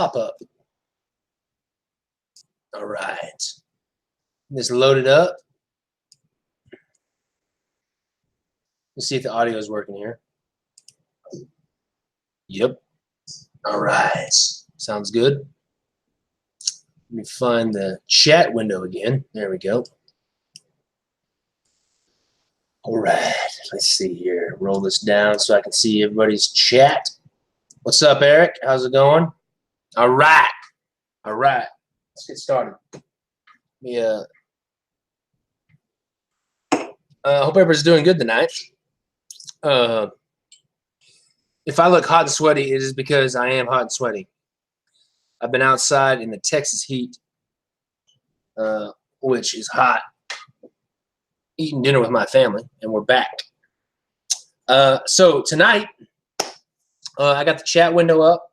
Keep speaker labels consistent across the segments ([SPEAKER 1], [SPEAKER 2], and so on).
[SPEAKER 1] pop up. All right. This loaded up. Let's see if the audio is working here. Yep. All right. Sounds good. Let me find the chat window again. There we go. All right. Let's see here. Roll this down so I can see everybody's chat. What's up, Eric? How's it going? All right. All right. Let's get started. Yeah. Hope everybody's doing good tonight. If I look hot and sweaty, it is because I am hot and sweaty. I've been outside in the Texas heat, which is hot, eating dinner with my family, and we're back. So tonight, I got the chat window up.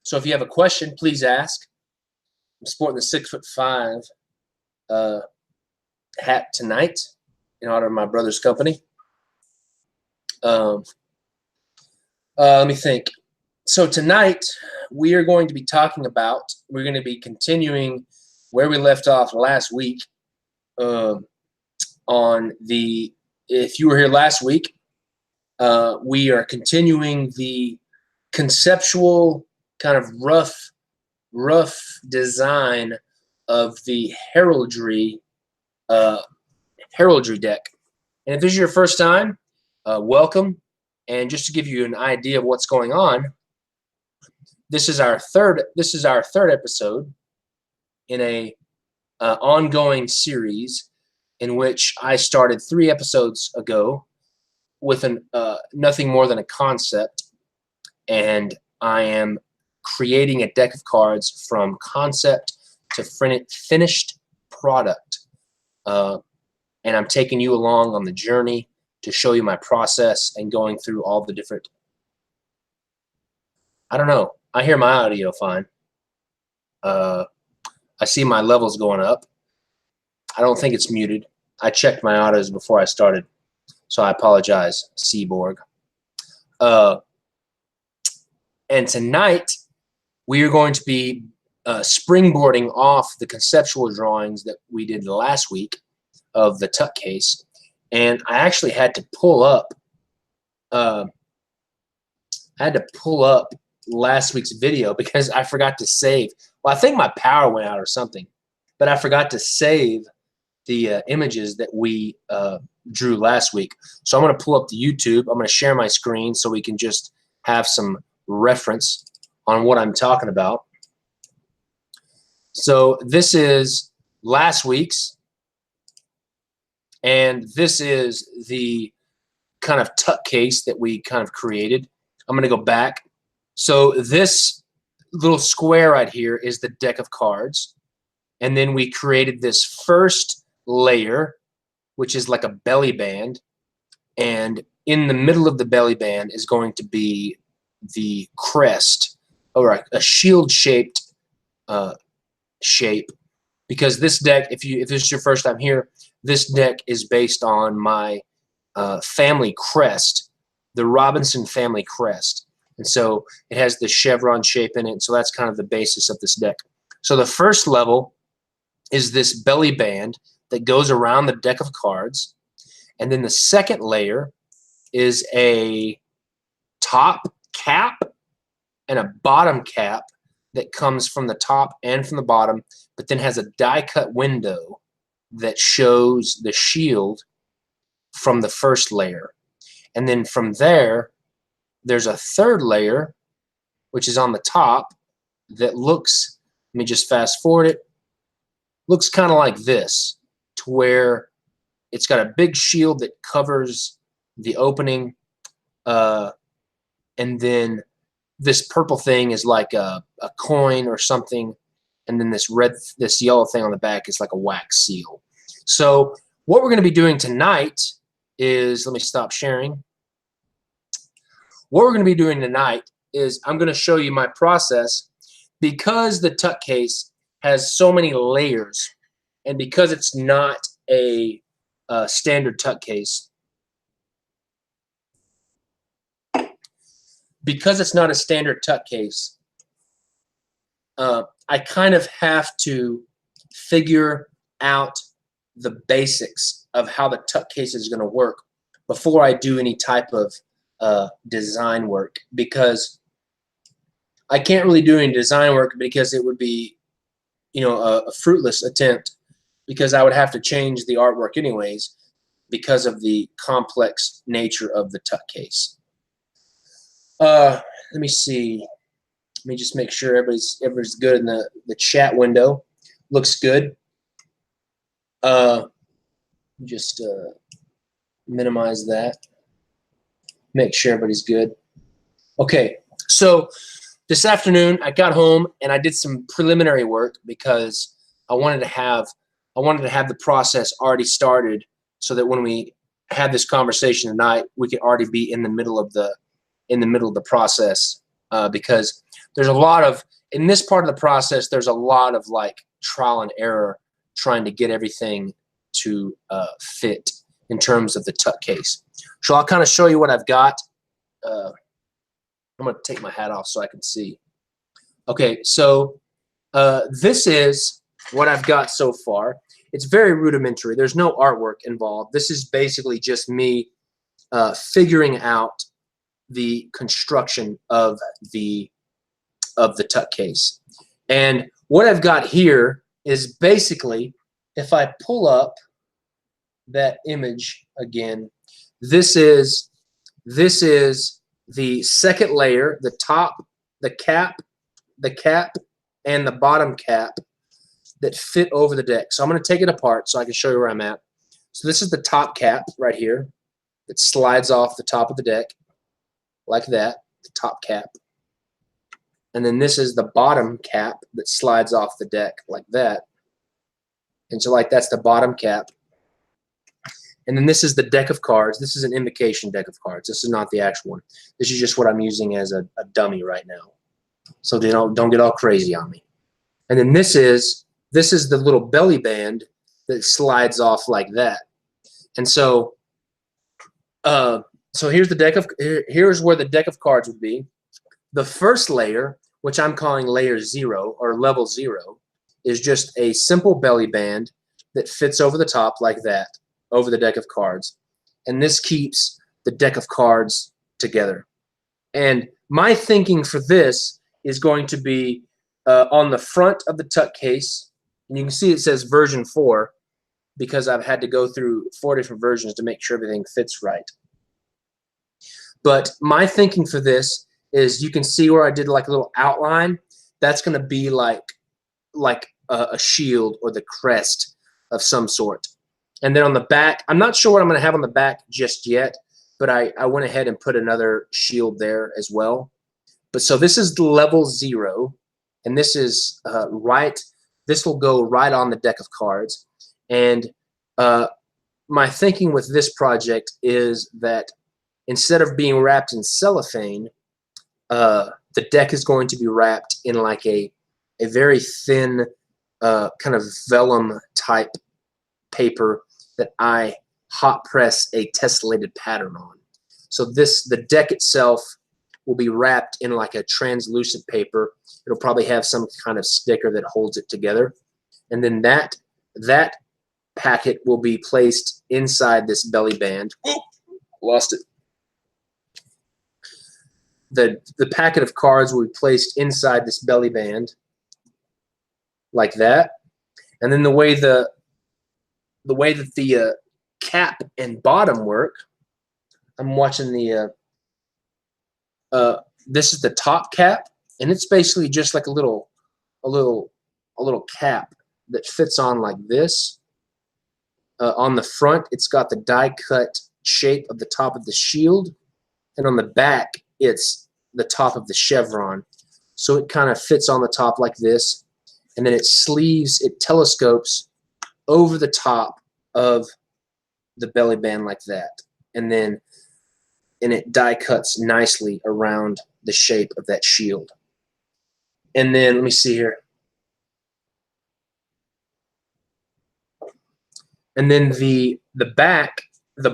[SPEAKER 1] So if you have a question, please ask. I'm sporting the 6'5" hat tonight in honor of my brother's company. Let me think. So tonight we are going to be talking about, we're going to be continuing where we left off last week on the, if you were here last week, we are continuing the conceptual kind of rough design of the heraldry deck. And if this is your first time, welcome. And just to give you an idea of what's going on, this is our third episode in a ongoing series in which I started 3 episodes ago with nothing more than a concept, and I am creating a deck of cards from concept to finished product, and I'm taking you along on the journey to show you my process and going through all the different. I don't know. I hear my audio fine. I see my levels going up. I don't think it's muted. I checked my audios before I started, so I apologize, Seaborg. And tonight we are going to be springboarding off the conceptual drawings that we did last week of the tuck case. And I actually had to pull up last week's video because I forgot to save. Well, I think my power went out or something, but I forgot to save the images that we drew last week. So I'm going to pull up the YouTube. I'm going to share my screen so we can just have some reference on what I'm talking about. So this is last week's. And this is the kind of tuck case that we kind of created. I'm going to go back. So this little square right here is the deck of cards. And then we created this first layer, which is like a belly band. And in the middle of the belly band is going to be the crest, or a shield-shaped shape. Because this deck, if this is your first time here, this deck is based on my family crest, the Robinson family crest. And so it has the chevron shape in it. So that's kind of the basis of this deck. So the first level is this belly band that goes around the deck of cards. And then the second layer is a top cap and a bottom cap that comes from the top and from the bottom, but then has a die-cut window that shows the shield from the first layer. And then from there, there's a third layer, which is on the top, that looks, let me just fast forward it, looks kind of like this, to where it's got a big shield that covers the opening, and then this purple thing is like a coin or something, and then this yellow thing on the back is like a wax seal. So what we're going to be doing tonight is, let me stop sharing. What we're going to be doing tonight is I'm going to show you my process, because the tuck case has so many layers, and because it's not a standard tuck case. Because it's not a standard tuck case, I kind of have to figure out the basics of how the tuck case is going to work before I do any type of design work, because I can't really do any design work because it would be, you know, a fruitless attempt, because I would have to change the artwork anyways because of the complex nature of the tuck case. Let me see. Let me just make sure everybody's good in the chat window. Looks good. Just minimize that. Make sure everybody's good. Okay, so this afternoon I got home and I did some preliminary work because I wanted to have the process already started so that when we have this conversation tonight, we could already be in the middle of the process, because there's a lot of, in this part of the process, there's a lot of like trial and error trying to get everything to fit in terms of the tuck case. So I'll kind of show you what I've got. I'm going to take my hat off so I can see. Okay, so this is what I've got so far. It's very rudimentary. There's no artwork involved. This is basically just me figuring out the construction of the tuck case. And what I've got here is basically, if I pull up that image again, this is the second layer, the top, the cap, and the bottom cap that fit over the deck. So I'm going to take it apart so I can show you where I'm at. So this is the top cap right here that slides off the top of the deck like that, the top cap. And then this is the bottom cap that slides off the deck like that. And so like that's the bottom cap. And then this is the deck of cards. This is an invocation deck of cards. This is not the actual one. This is just what I'm using as a dummy right now. So they don't get all crazy on me. And then this is the little belly band that slides off like that. And so so here's where the deck of cards would be. The first layer, which I'm calling layer 0 or level 0, is just a simple belly band that fits over the top like that, over the deck of cards. And this keeps the deck of cards together. And my thinking for this is going to be on the front of the tuck case. And you can see it says version 4 because I've had to go through 4 different versions to make sure everything fits right. But my thinking for this is, you can see where I did like a little outline. That's going to be like a shield or the crest of some sort. And then on the back, I'm not sure what I'm going to have on the back just yet, but I went ahead and put another shield there as well. But so this is level 0, and this is this will go right on the deck of cards. And my thinking with this project is that instead of being wrapped in cellophane, the deck is going to be wrapped in like a very thin kind of vellum type paper that I hot press a tessellated pattern on. So the deck itself will be wrapped in like a translucent paper. It'll probably have some kind of sticker that holds it together. And then that packet will be placed inside this belly band. Whoa, lost it. The packet of cards will be placed inside this belly band like that. And then the way that the cap and bottom work, I'm watching this is the top cap, and it's basically just like a little cap that fits on like this. On the front, it's got the die cut shape of the top of the shield, and on the back, it's the top of the chevron. So it kind of fits on the top like this, and then it telescopes over the top of the belly band like that, and it die cuts nicely around the shape of that shield. And then let me see here. And then the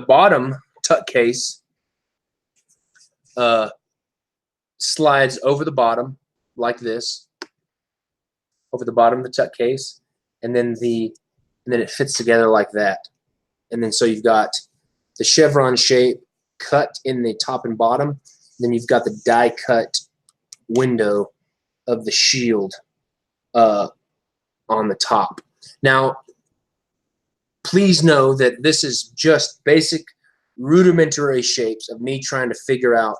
[SPEAKER 1] bottom tuck case slides over the bottom like this. over the bottom of the tuck case, and then it fits together like that. And then so you've got the chevron shape cut in the top and bottom. Then you've got the die cut window of the shield on the top. Now, please know that this is just basic rudimentary shapes of me trying to figure out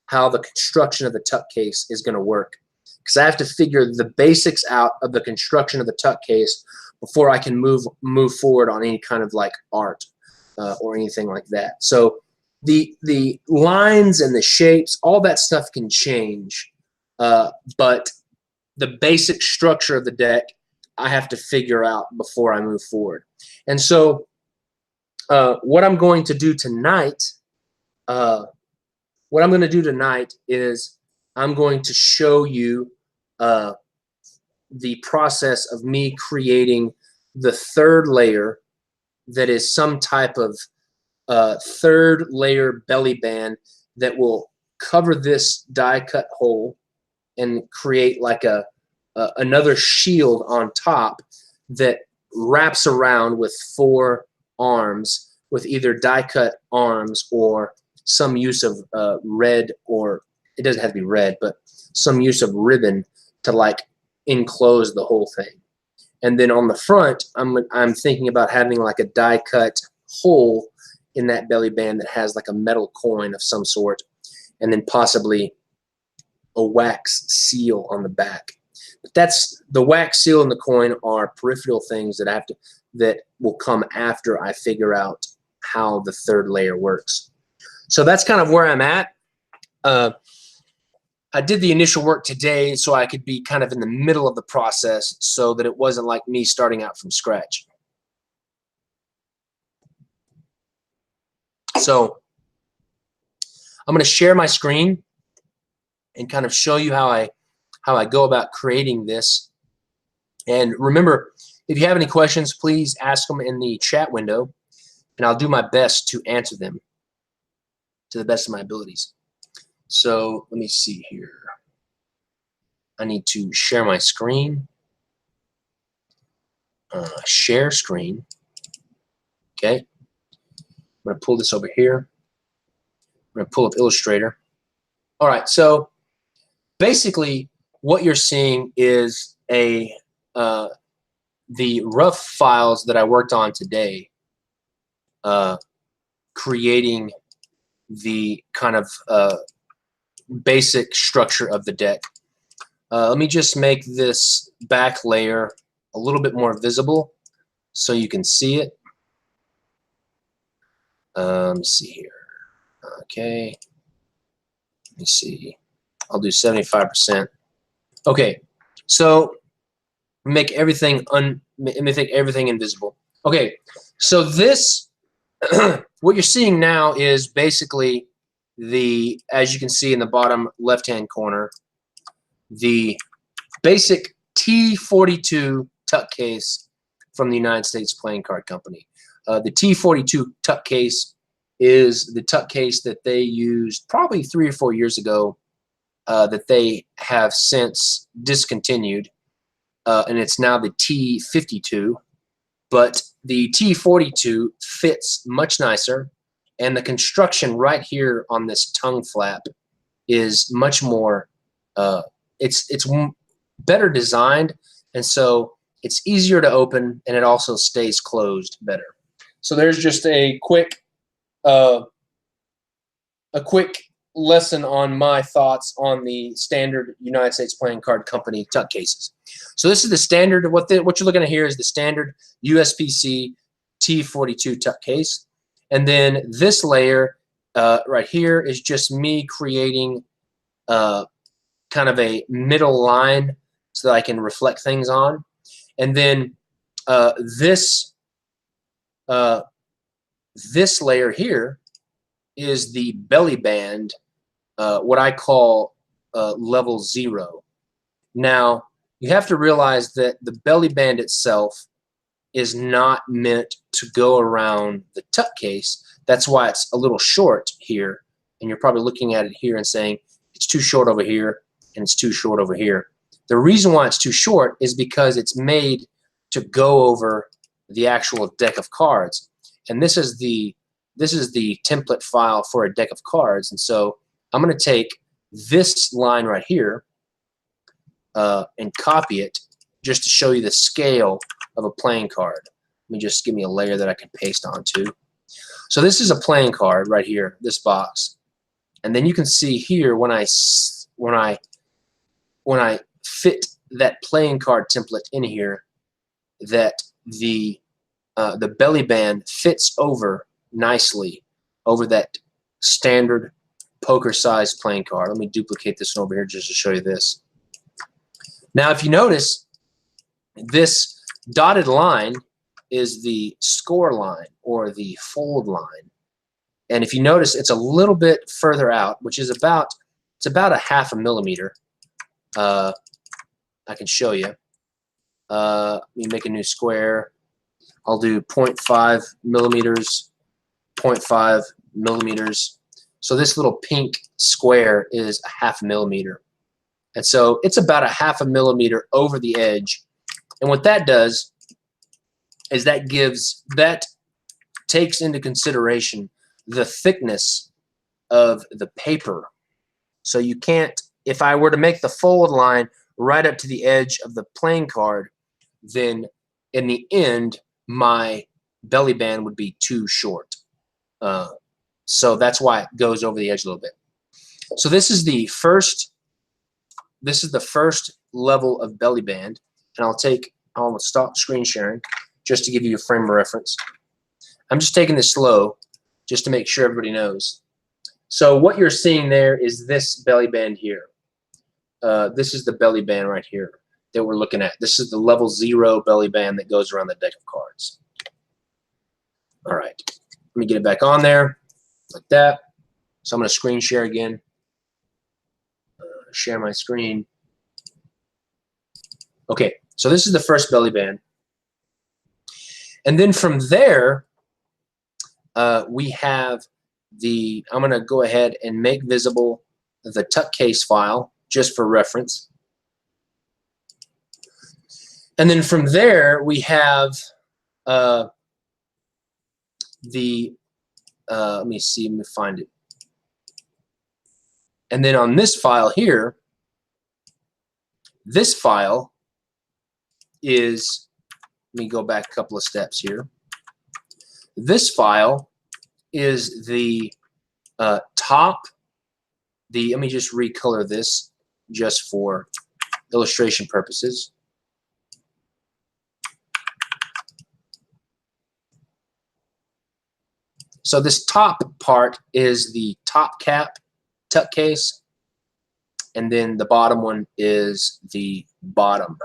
[SPEAKER 1] how the construction of the tuck case is going to work, because I have to figure the basics out of the construction of the tuck case before I can move forward on any kind of like art or anything like that. So the lines and the shapes, all that stuff can change, but the basic structure of the deck I have to figure out before I move forward. And so what I'm going to do tonight, is I'm going to show you the process of me creating the third layer that is some type of third layer belly band that will cover this die cut hole and create like another shield on top that wraps around with 4 arms with either die cut arms or some use of red, or it doesn't have to be red, but some use of ribbon to like enclose the whole thing. And then on the front, I'm thinking about having like a die cut hole in that belly band that has like a metal coin of some sort, and then possibly a wax seal on the back. But that's the wax seal and the coin are peripheral things that will come after I figure out how the third layer works. So that's kind of where I'm at. I did the initial work today so I could be kind of in the middle of the process so that it wasn't like me starting out from scratch. So I'm going to share my screen and kind of show you how I go about creating this. And remember, if you have any questions, please ask them in the chat window, and I'll do my best to answer them to the best of my abilities. So let me see here. I need to share my screen. Share screen. Okay. I'm going to pull this over here. I'm going to pull up Illustrator. All right. So basically, what you're seeing is the rough files that I worked on today, creating the kind of basic structure of the deck. Let me just make this back layer a little bit more visible so you can see it. Let me see here. Okay. Let me see. I'll do 75%. Okay. So make everything invisible. Okay. So this, what you're seeing now is basically as you can see in the bottom left-hand corner, the basic T42 tuck case from the United States Playing Card Company. The T42 tuck case is the tuck case that they used probably 3 or 4 years ago, that they have since discontinued, and it's now the T52. But the T42 fits much nicer, and the construction right here on this tongue flap is much more, it's better designed, and so it's easier to open, and it also stays closed better. So there's just a quick lesson on my thoughts on the standard United States Playing Card Company tuck cases. So this is the standard. What you're looking at here is the standard USPC T42 tuck case, and then this layer right here is just me creating kind of a middle line so that I can reflect things on, and then this layer here is the belly band, what I call level 0. Now, you have to realize that the belly band itself is not meant to go around the tuck case. That's why it's a little short here, and you're probably looking at it here and saying, it's too short over here, and it's too short over here. The reason why it's too short is because it's made to go over the actual deck of cards. And this is the template file for a deck of cards. And so I'm going to take this line right here and copy it just to show you the scale of a playing card. Let me just give me a layer that I can paste onto. So this is a playing card right here, this box. And then you can see here when I fit that playing card template in here, that the belly band fits over nicely over that standard poker size playing card. Let me duplicate this one over here just to show you this. Now if you notice, this dotted line is the score line or the fold line. And if you notice, it's a little bit further out, which is about, it's about a ½ millimeter. I can show you. Let me make a new square. I'll do 0.5 millimeters, 0.5 millimeters. So this little pink square is a ½ millimeter. And so it's about a ½ millimeter over the edge. And what that does is that takes into consideration the thickness of the paper. So you can't, if I were to make the fold line right up to the edge of the playing card, then in the end, my belly band would be too short. So that's why it goes over the edge a little bit. So this is the first level of belly band, and I'll stop screen sharing just to give you a frame of reference. I'm just taking this slow just to make sure everybody knows. So what you're seeing there is this belly band here. This is the belly band right here that we're looking at. This is the level 0 belly band that goes around the deck of cards. All right, let me get it back on there like that. So I'm going to screen share again. Share my screen. Okay, so this is the first belly band. And then from there, we have I'm going to go ahead and make visible the tuck case file just for reference. And then from there, we have let me see, let me find it. And then on this file here, this file is, let me go back a couple of steps here. This file is the top, let me just recolor this just for illustration purposes. So this top part is the top cap tuck case, and then the bottom one is the bottom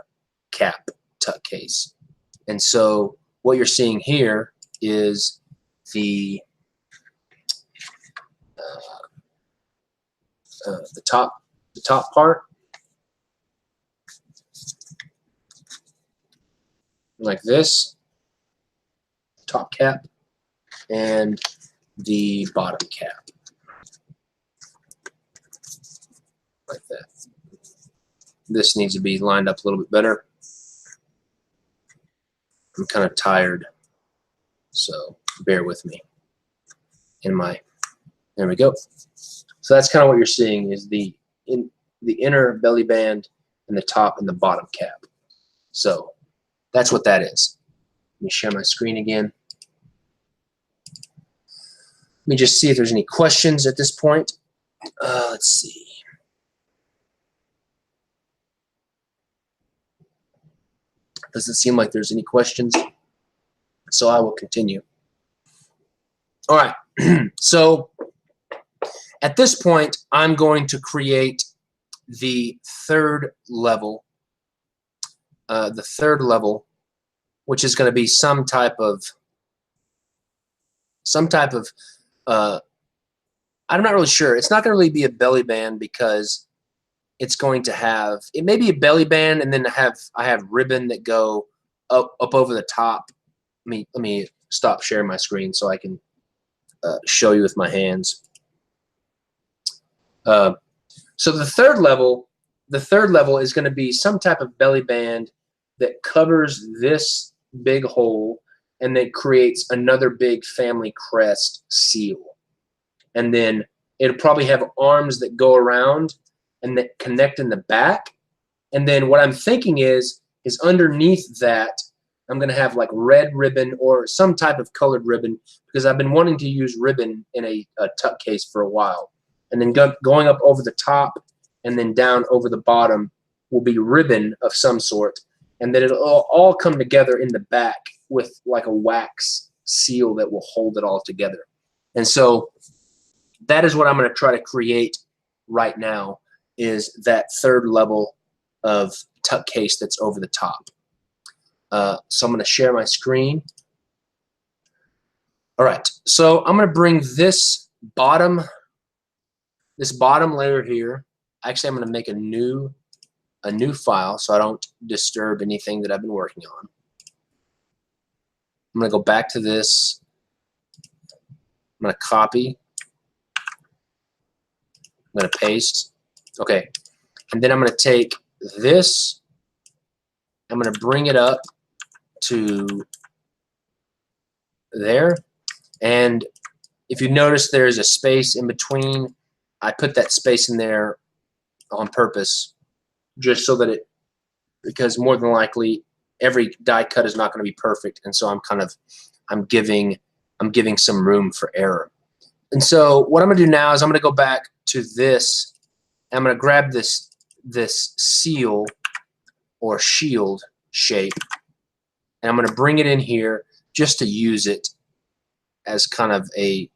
[SPEAKER 1] cap tuck case. And so what you're seeing here is the top part, like this, top cap, and the bottom cap, like that. This needs to be lined up a little bit better. I'm kind of tired, so bear with me. There we go. So that's kind of what you're seeing is the inner belly band and the top and the bottom cap. So that's what that is. Let me share my screen again. Let me just see if there's any questions at this point. Let's see. Doesn't seem like there's any questions, so I will continue. All right, so at this point, I'm going to create the third level, which is going to be some type of I'm not really sure. It's not going to really be a belly band because it's going to have, it may be a belly band and then I have ribbon that go up over the top. Let me stop sharing my screen so I can show you with my hands. So the third level the third level is going to be some type of belly band that covers this big hole and then creates another big family crest seal. And then it'll probably have arms that go around and that connect in the back. And then what I'm thinking is underneath that, I'm going to have like red ribbon or some type of colored ribbon, because I've been wanting to use ribbon in a tuck case for a while. And then going up over the top and then down over the bottom will be ribbon of some sort. And then it'll all come together in the back with like a wax seal that will hold it all together. And so that is what I'm going to try to create right now, is that third level of tuck case that's over the top. So I'm going to share my screen. All right, so I'm going to bring this bottom layer here. Actually, I'm going to make a new file so I don't disturb anything that I've been working on. I'm going to go back to this. I'm going to copy. I'm going to paste. Okay, and then I'm going to take this. I'm going to bring it up to there. And if you notice, there's a space in between. I put that space in there on purpose, just so that because more than likely every die cut is not going to be perfect, and so I'm giving some room for error. And so what I'm going to do now is I'm going to go back to this. And I'm going to grab this seal or shield shape, and I'm going to bring it in here just to use it as kind of a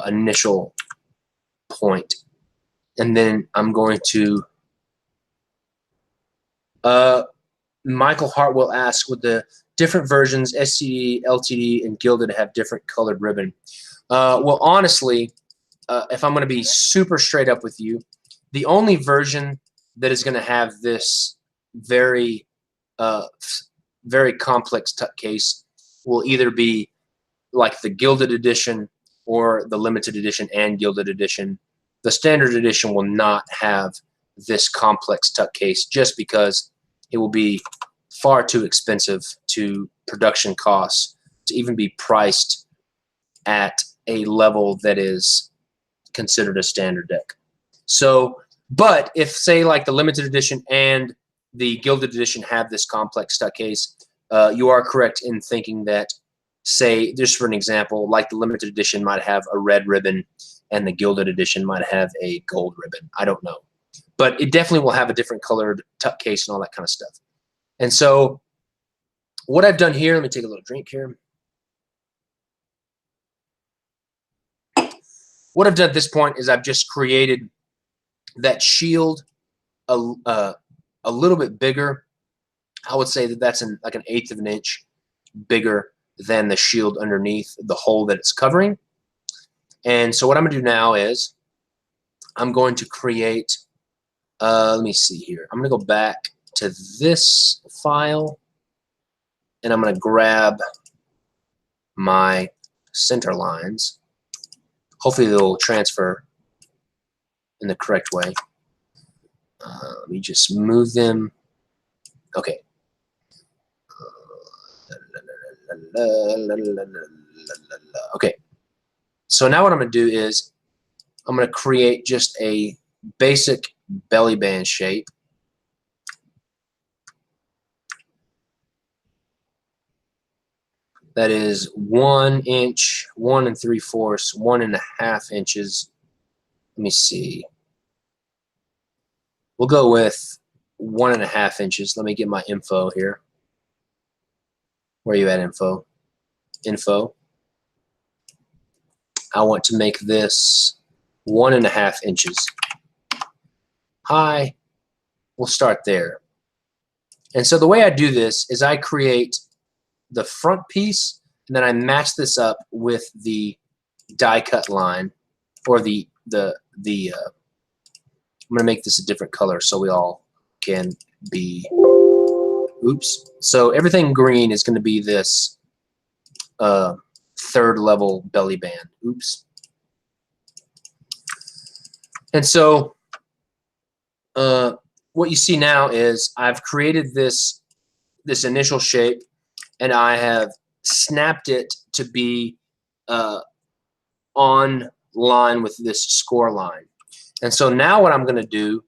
[SPEAKER 1] initial point. And then I'm going to Michael Hartwell asks, would the different versions, STD, LTD, and Gilded, have different colored ribbon? Well, honestly, if I'm going to be super straight up with you, the only version that is going to have this very complex tuck case will either be like the Gilded edition or the limited edition and Gilded edition. The standard edition will not have this complex tuck case, just because it will be far too expensive to production costs to even be priced at a level that is considered a standard deck. So, but if, say, like the limited edition and the Gilded edition have this complex tuck case, you are correct in thinking that, say, just for an example, like the limited edition might have a red ribbon and the Gilded edition might have a gold ribbon. I don't know. But it definitely will have a different colored tuck case and all that kind of stuff. And so what I've done here, let me take a little drink here. What I've done at this point is I've just created that shield a little bit bigger. I would say that that's like an 1/8 of an inch bigger than the shield underneath the hole that it's covering. And so what I'm going to do now is I'm going to create, let me see here. I'm going to go back to this file, and I'm going to grab my center lines. Hopefully they'll transfer in the correct way. Let me just move them. Okay. Okay. So now what I'm going to do is I'm going to create just a basic belly band shape. That is 1 inch, 1 3/4, 1.5 inches. Let me see. We'll go with 1.5 inches. Let me get my info here. Where are you at, info? Info. I want to make this 1.5 inches high. We'll start there. And so the way I do this is I create the front piece, and then I match this up with the die cut line, or I'm going to make this a different color so we all can be, oops. So everything green is going to be this third level belly band. Oops. And so what you see now is I've created this initial shape, and I have snapped it to be on line with this score line. And so now what I'm going to do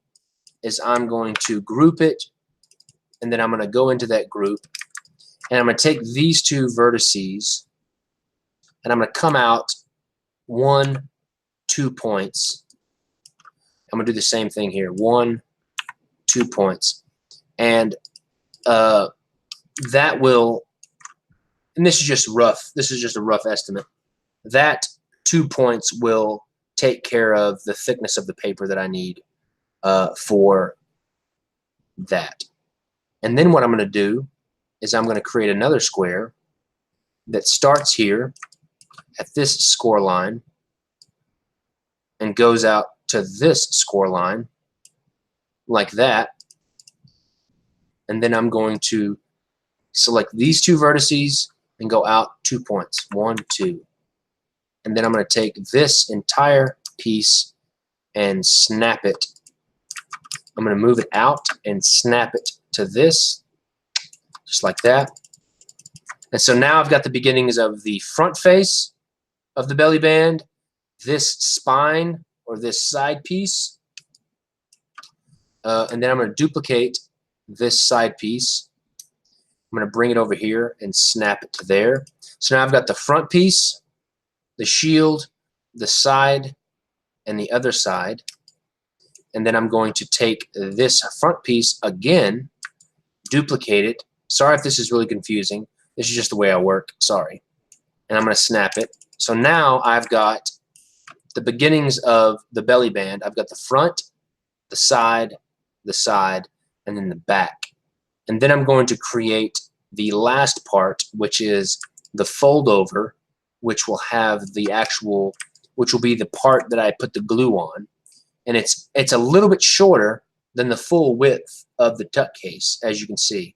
[SPEAKER 1] is I'm going to group it, and then I'm going to go into that group, and I'm going to take these two vertices, and I'm going to come out 1, 2 points. I'm going to do the same thing here, 1, 2 points. And that will, and this is just rough, this is just a rough estimate, that 2 points will take care of the thickness of the paper that I need for that. And then what I'm going to do is I'm going to create another square that starts here at this score line and goes out to this score line like that. And then I'm going to select these two vertices and go out 2 points, 1, 2. And then I'm going to take this entire piece and snap it. I'm going to move it out and snap it to this, just like that. And so now I've got the beginnings of the front face of the belly band, this spine or this side piece, and then I'm going to duplicate this side piece. I'm going to bring it over here and snap it to there. So now I've got the front piece, the shield, the side, and the other side. And then I'm going to take this front piece again, duplicate it. Sorry if this is really confusing. This is just the way I work. Sorry. And I'm going to snap it. So now I've got the beginnings of the belly band. I've got the front, the side, and then the back. And then I'm going to create the last part, which is the fold over, which will have the actual, which will be the part that I put the glue on. And it's a little bit shorter than the full width of the tuck case, as you can see.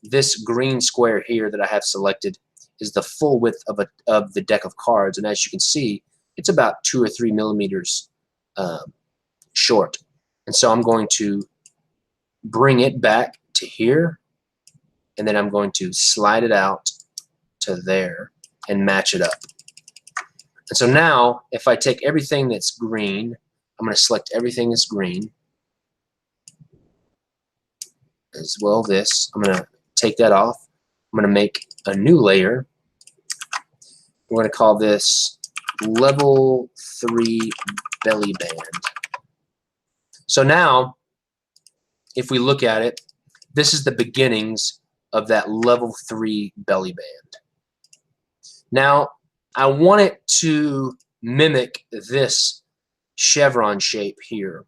[SPEAKER 1] This green square here that I have selected is the full width of the deck of cards, and as you can see, it's about 2 or 3 millimeters short. And so I'm going to bring it back to here, and then I'm going to slide it out to there and match it up. And so now, if I take everything that's green, I'm going to select everything that's green, as well this. I'm going to take that off. I'm going to make a new layer. We're going to call this Level 3 Belly Band. So now, if we look at it, this is the beginnings of that Level 3 belly band. Now, I want it to mimic this chevron shape here.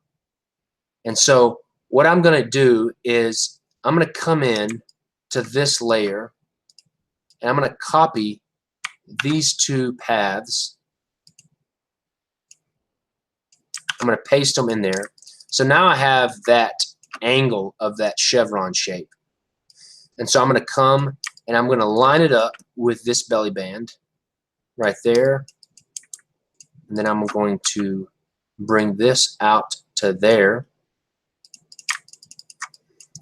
[SPEAKER 1] And so what I'm going to do is I'm going to come in to this layer, and I'm going to copy these two paths. I'm going to paste them in there. So now I have that angle of that chevron shape. And so I'm going to come and I'm going to line it up with this belly band right there. And then I'm going to bring this out to there.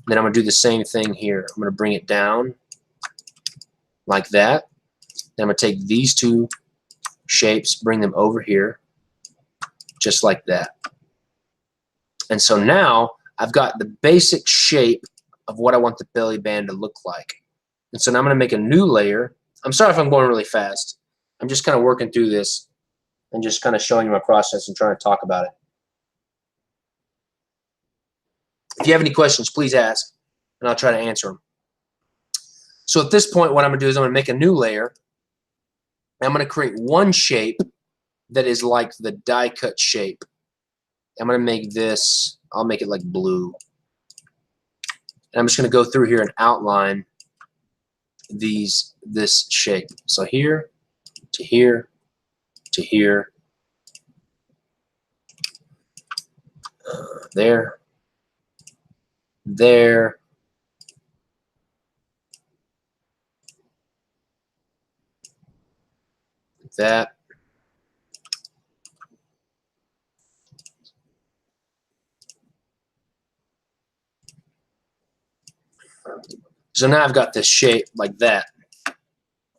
[SPEAKER 1] Then I'm going to do the same thing here. I'm going to bring it down like that. Then I'm going to take these two shapes, bring them over here, just like that. And so now I've got the basic shape of what I want the belly band to look like. And so now I'm going to make a new layer. I'm sorry if I'm going really fast. I'm just kind of working through this and just kind of showing you my process and trying to talk about it. If you have any questions, please ask, and I'll try to answer them. So at this point, what I'm going to do is I'm going to make a new layer. I'm going to create one shape that is like the die cut shape. I'm going to make this, I'll make it like blue. And I'm just going to go through here and outline this shape. So here to here to here, there, there, like that. So now I've got this shape like that,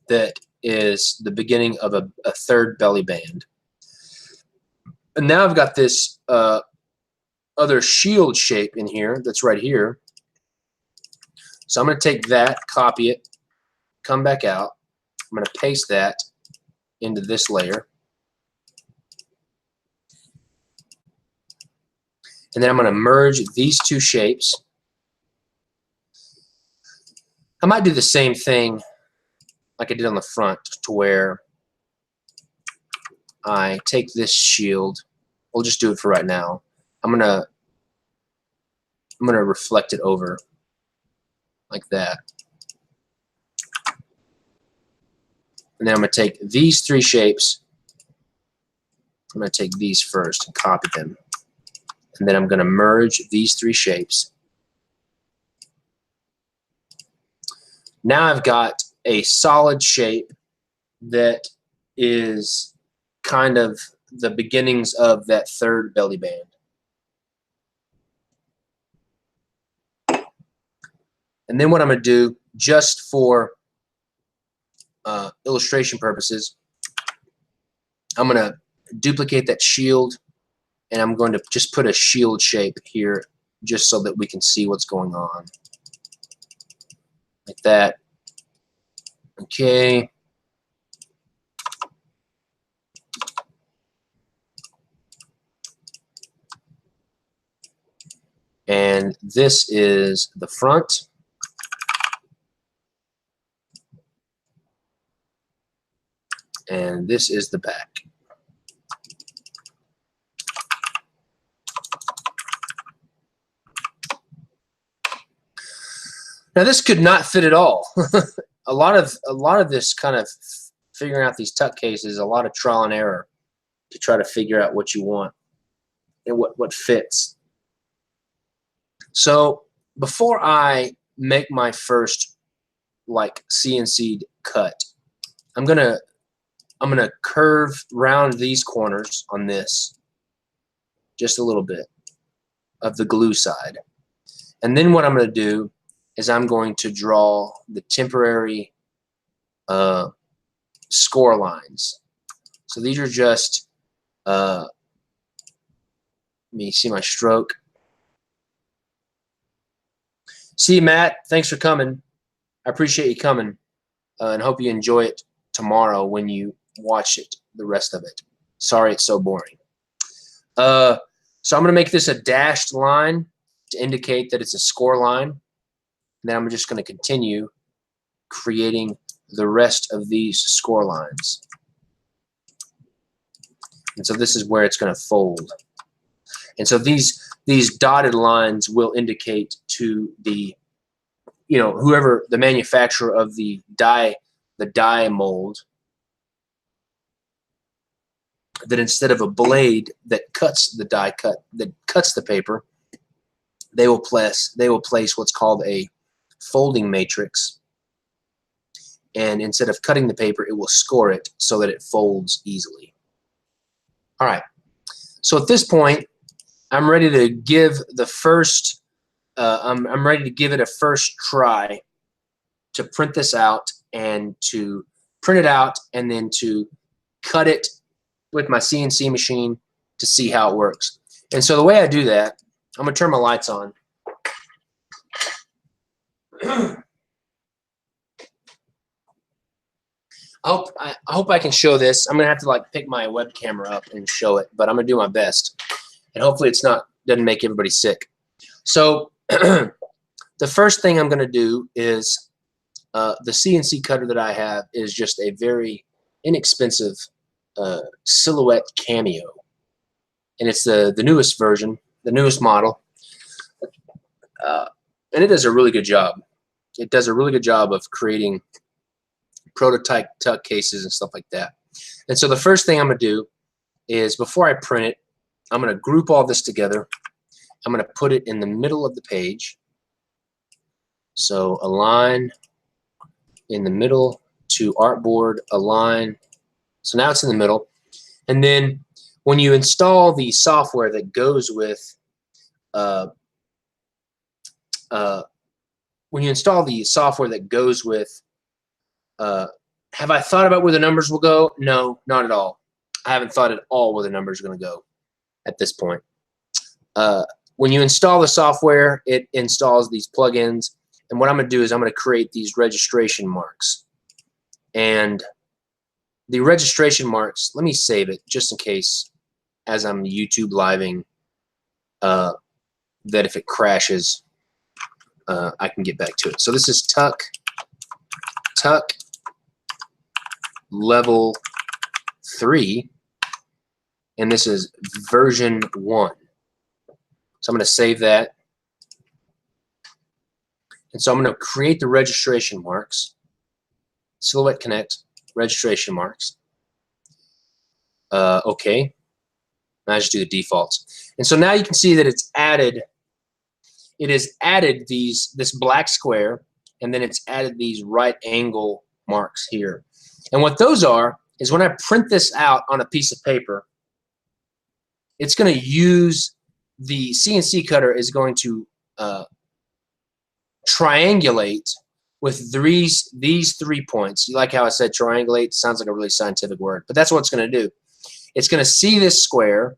[SPEAKER 1] that is the beginning of a third belly band. And now I've got this other shield shape in here that's right here. So I'm going to take that, copy it, come back out. I'm going to paste that into this layer. And then I'm going to merge these two shapes. I might do the same thing like I did on the front, to where I take this shield. We'll just do it for right now. I'm gonna reflect it over like that. And then I'm gonna take these three shapes. I'm gonna take these first and copy them. And then I'm gonna merge these three shapes. Now I've got a solid shape that is kind of the beginnings of that third belly band. And then what I'm going to do, just for illustration purposes, I'm going to duplicate that shield, and I'm going to just put a shield shape here just so that we can see what's going on. Like that. Okay. And this is the front. And this is the back. Now this could not fit at all. a lot of this kind of figuring out these tuck cases, a lot of trial and error to try to figure out what you want and what fits. So before I make my first like CNC cut, I'm gonna curve round these corners on this just a little bit of the glue side. And then what I'm going to do is I'm going to draw the temporary score lines. So these are just, let me see my stroke. See, Matt, thanks for coming. I appreciate you coming, and hope you enjoy it tomorrow when you watch it, the rest of it. Sorry it's so boring. So I'm going to make this a dashed line to indicate that it's a score line. And then I'm just going to continue creating the rest of these score lines. And so this is where it's going to fold. And so these dotted lines will indicate to the, whoever the manufacturer of the die mold, that instead of a blade that cuts the die cut, that cuts the paper, they will place what's called a folding matrix. And instead of cutting the paper, it will score it so that it folds easily. All right. So at this point, I'm ready to give the first, I'm ready to give it a first try to print this out, and to print it out and then to cut it with my CNC machine to see how it works. And so the way I do that, I'm going to turn my lights on. I hope I can show this. I'm going to have to like pick my web camera up and show it, but I'm going to do my best. And hopefully it's doesn't make everybody sick. So the first thing I'm going to do is the CNC cutter that I have is just a very inexpensive Silhouette Cameo, and it's the newest version, the newest model, and it does a really good job. It does a really good job of creating prototype tuck cases and stuff like that. And so the first thing I'm going to do is, before I print it, I'm going to group all this together. I'm going to put it in the middle of the page. So align in the middle to artboard, align. So now it's in the middle. And then when you install the software that goes with when you install the software that goes with, have I thought about where the numbers will go? No, not at all. I haven't thought at all where the numbers are going to go at this point. When you install the software, it installs these plugins. And what I'm going to do is I'm going to create these registration marks. And the registration marks, let me save it just in case as I'm YouTube living, that if it crashes, I can get back to it. So this is Tuck level 3, and this is version 1. So I'm going to save that. And so I'm going to create the registration marks. Silhouette Connect, registration marks. Okay. Now I just do the defaults. And so now you can see that it's added, it has added this black square, and then it's added these right angle marks here. And what those are is when I print this out on a piece of paper, it's going to use the CNC cutter is going to triangulate with these 3 points. You like how I said triangulate? Sounds like a really scientific word, but that's what it's going to do. It's going to see this square,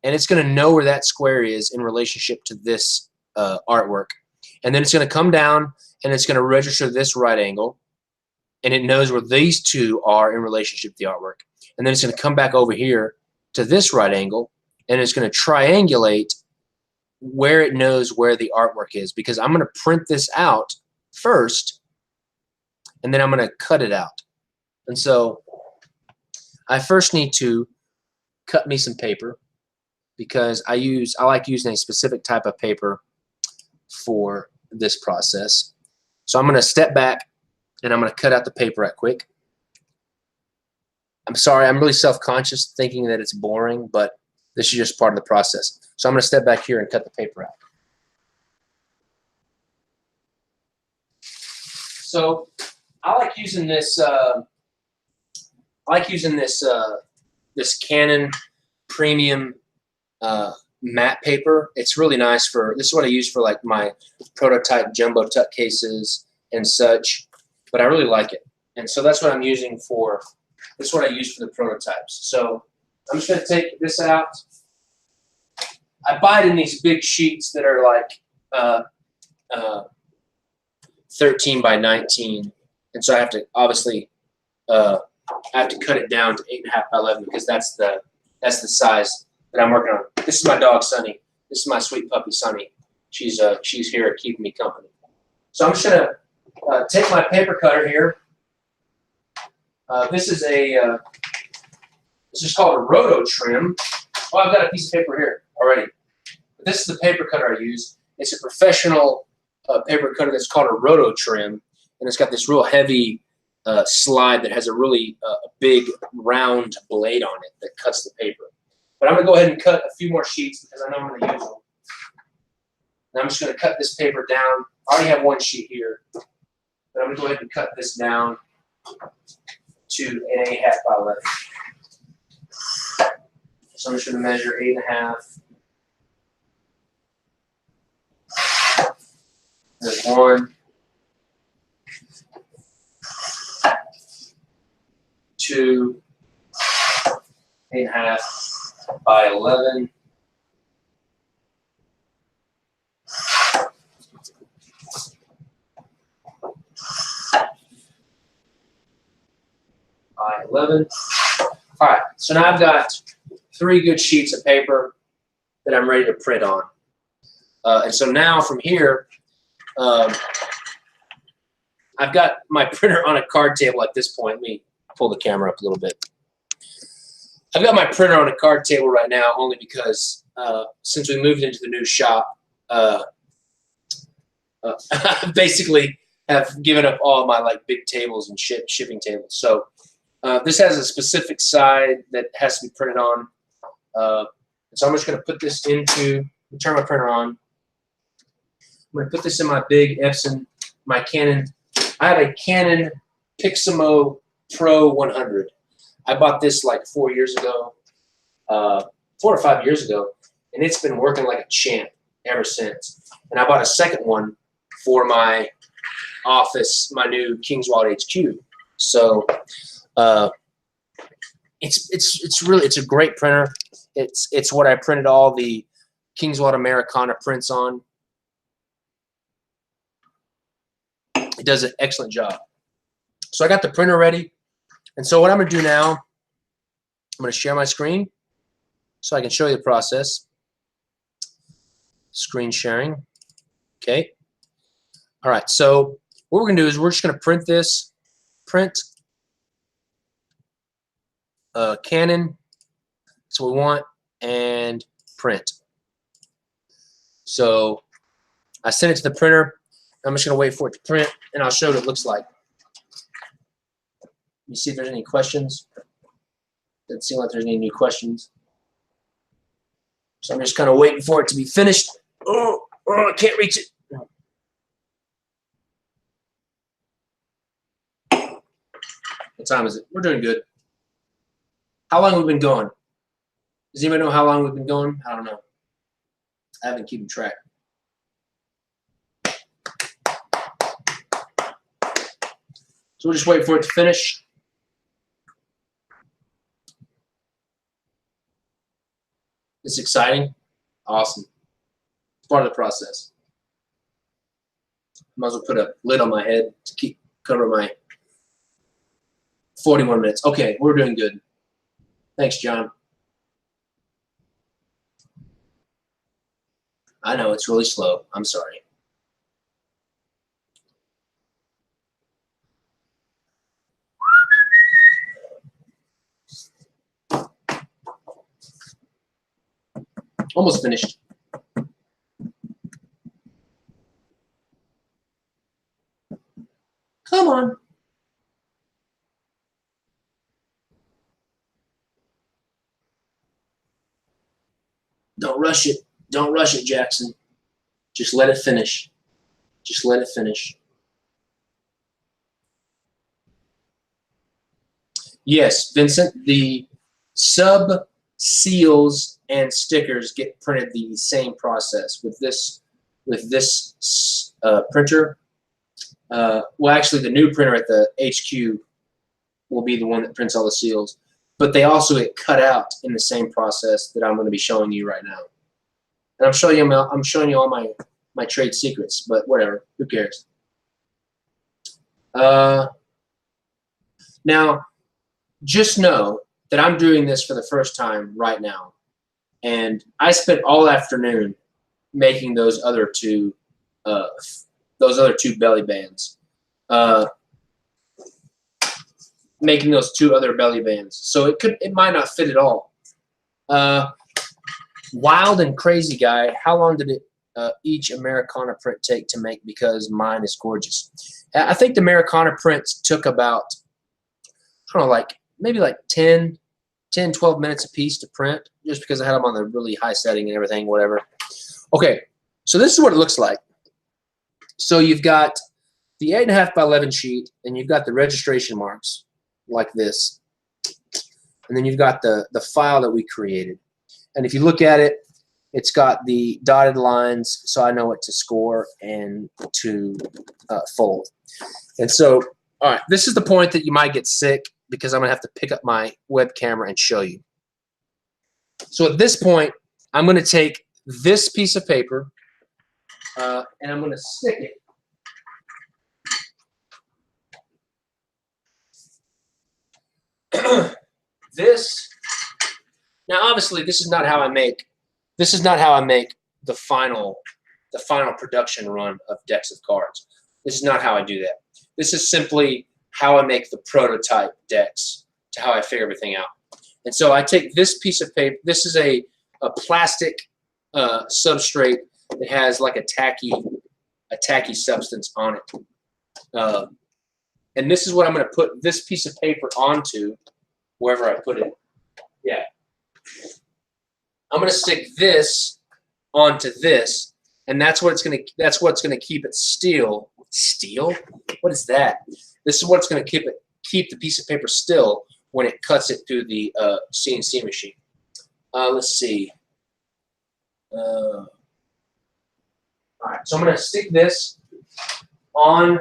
[SPEAKER 1] and it's going to know where that square is in relationship to this artwork. And then it's going to come down, and it's going to register this right angle, and it knows where these two are in relationship to the artwork. And then it's going to come back over here to this right angle, and it's going to triangulate where it knows where the artwork is, because I'm going to print this out first, and then I'm going to cut it out. And so I first need to cut me some paper, because I like using a specific type of paper for this process. So I'm going to step back, and I'm going to cut out the paper right quick. I'm sorry, I'm really self-conscious thinking that it's boring, but this is just part of the process. So I'm going to step back here and cut the paper out. So I like using this. This Canon Premium matte paper. It's really nice for. This is what I use for like my prototype jumbo tuck cases and such. But I really like it, and so that's what I'm using for. This is what I use for the prototypes. So I'm just going to take this out. I buy it in these big sheets that are like 13 by 19, and so I have to obviously I have to cut it down to 8.5 by 11, because that's the size that I'm working on. This is my dog Sunny. This is my sweet puppy Sunny. She's here keeping me company. So I'm just gonna take my paper cutter here. This is called a roto trim. Oh, I've got a piece of paper here already. But this is the paper cutter I use. It's a professional paper cutter that's called a roto trim, and it's got this real heavy slide that has a really big round blade on it that cuts the paper. But I'm going to go ahead and cut a few more sheets because I know I'm going to use them. And I'm just going to cut this paper down. I already have one sheet here, but I'm going to go ahead and cut this down to 8.5 by 11. So I'm just going to measure 8.5. There's 1, 2, 8.5 by 11. By 11. All right, so now I've got 3 good sheets of paper that I'm ready to print on. And so now from here, I've got my printer on a card table at this point. Let me pull the camera up a little bit. I've got my printer on a card table right now only because since we moved into the new shop, I basically have given up all of my like big tables and shipping tables. So this has a specific side that has to be printed on. So I'm just going to put this into, turn my printer on. I'm going to put this in my big Epson, my Canon. I have a Canon Pixamo Pro 100. I bought this like 4 years ago, 4 or 5 years ago, and it's been working like a champ ever since. And I bought a second one for my office, my new Kingswald HQ. So it's a great printer. It's what I printed all the Kingswald Americana prints on. It does an excellent job. So I got the printer ready. And so what I'm going to do now, I'm going to share my screen so I can show you the process. Screen sharing. Okay. All right. So what we're going to do is we're just going to print this. Print. Canon. That's what we want. And print. So I sent it to the printer. I'm just going to wait for it to print, and I'll show you what it looks like. Let me see if there's any questions. Doesn't seem like there's any new questions. So I'm just kind of waiting for it to be finished. Oh, I can't reach it. What time is it? We're doing good. How long have we been going? Does anybody know how long we've been going? I don't know. I haven't keeping track. So we'll just wait for it to finish. It's exciting. Awesome. It's part of the process. Might as well put a lid on my head to cover my 41 minutes. Okay, we're doing good. Thanks, John. I know it's really slow. I'm sorry. Almost finished. Come on. Don't rush it. Don't rush it, Jackson. Just let it finish. Just let it finish. Yes, Vincent, the sub seals and stickers get printed the same process with this printer. Well, actually, the new printer at the HQ will be the one that prints all the seals, but they also get cut out in the same process that I'm going to be showing you right now. And I'm showing you all my trade secrets, but whatever, who cares? Now, just know that I'm doing this for the first time right now, and I spent all afternoon making those other two belly bands, making those two other belly bands. So it might not fit at all. Wild and crazy guy, how long did each Americana print take to make? Because mine is gorgeous. I think the Americana prints took about, I don't know, maybe 10, 12 minutes a piece to print, just because I had them on the really high setting and everything, whatever. Okay, so this is what it looks like. So you've got the 8.5 by 11 sheet, and you've got the registration marks like this. And then you've got the file that we created. And if you look at it, it's got the dotted lines, so I know what to score and to fold. And so, all right, this is the point that you might get sick, because I'm going to have to pick up my web camera and show you. So at this point, I'm going to take this piece of paper, and I'm going to stick it now obviously this is not how I make the final production run of decks of cards. This is not how I do that. This is simply how I make the prototype decks, to how I figure everything out. And so I take this piece of paper. This is a plastic substrate that has like a tacky substance on it. And this is what I'm going to put this piece of paper onto, wherever I put it. Yeah. I'm going to stick this onto this, and that's what's going to keep it still. Steel? What is that? This is what's going to keep the piece of paper still when it cuts it through the CNC machine. Let's see. All right, so I'm going to stick this on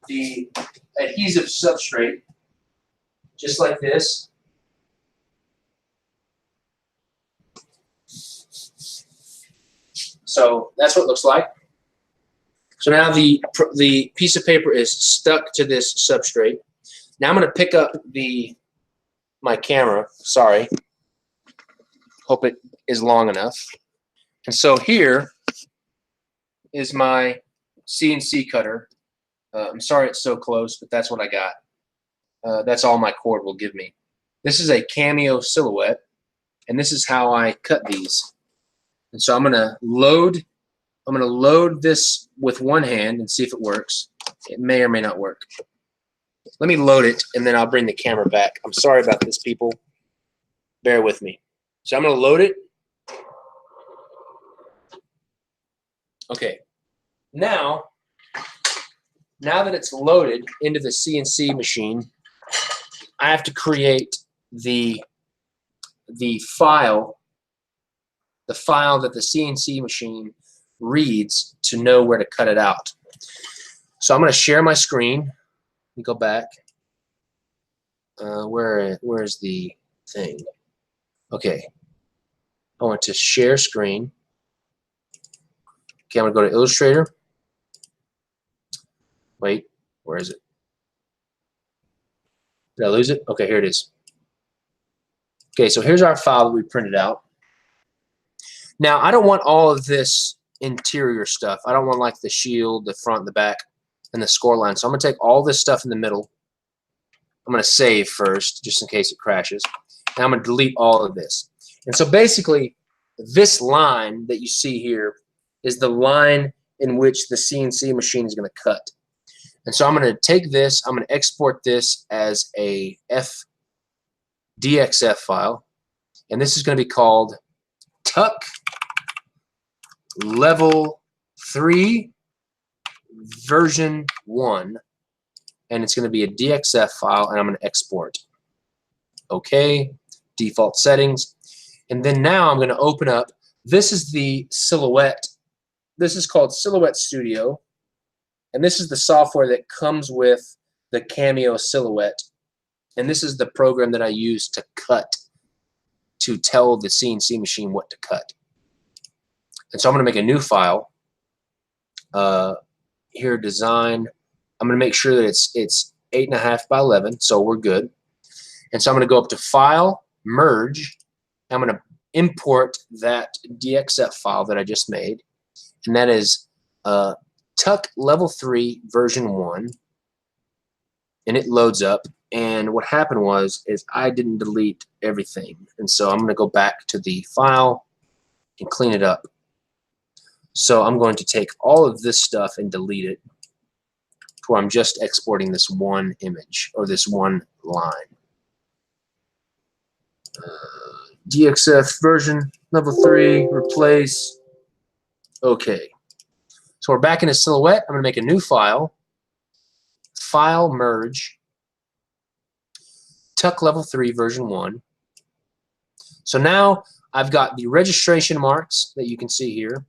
[SPEAKER 1] the adhesive substrate, just like this. So that's what it looks like. So now the piece of paper is stuck to this substrate. Now I'm going to pick up my camera. Sorry. Hope it is long enough. And so here is my CNC cutter. I'm sorry it's so close, but that's what I got. That's all my cord will give me. This is a Cameo Silhouette, and this is how I cut these. And so I'm going to load this with one hand and see if it works. It may or may not work. Let me load it, and then I'll bring the camera back. I'm sorry about this, people. Bear with me. So I'm going to load it. Okay. Now that it's loaded into the CNC machine, I have to create the file that the CNC machine reads to know where to cut it out. So I'm going to share my screen. Let me go back. Where's the thing? Okay. I want to share screen. Okay, I'm going to go to Illustrator. Wait, where is it? Did I lose it? Okay, here it is. Okay, so here's our file that we printed out. Now, I don't want all of this interior stuff. I don't want like the shield, the front, the back, and the score line. So I'm going to take all this stuff in the middle. I'm going to save first, just in case it crashes. And I'm going to delete all of this. And so basically, this line that you see here is the line in which the CNC machine is going to cut. And so I'm going to take this, I'm going to export this as a DXF file. And this is going to be called Tuck Level 3 version 1. And it's going to be a DXF file, and I'm going to export. Okay, default settings. And then now I'm going to open up, this is the Silhouette. This is called Silhouette Studio. And this is the software that comes with the Cameo Silhouette. And this is the program that I use to cut, to tell the CNC machine what to cut. And so I'm going to make a new file. Here, design. I'm going to make sure that it's 8.5 by 11, so we're good. And so I'm going to go up to File, Merge. I'm going to import that DXF file that I just made. And that is Tuck Level 3 version 1. And it loads up. And what happened is I didn't delete everything. And so I'm going to go back to the file and clean it up. So I'm going to take all of this stuff and delete it to where I'm just exporting this one image or this one line. DXF version level 3, replace. Okay. So we're back into Silhouette. I'm going to make a new file. File, merge. Tuck level 3 version 1. So now I've got the registration marks that you can see here.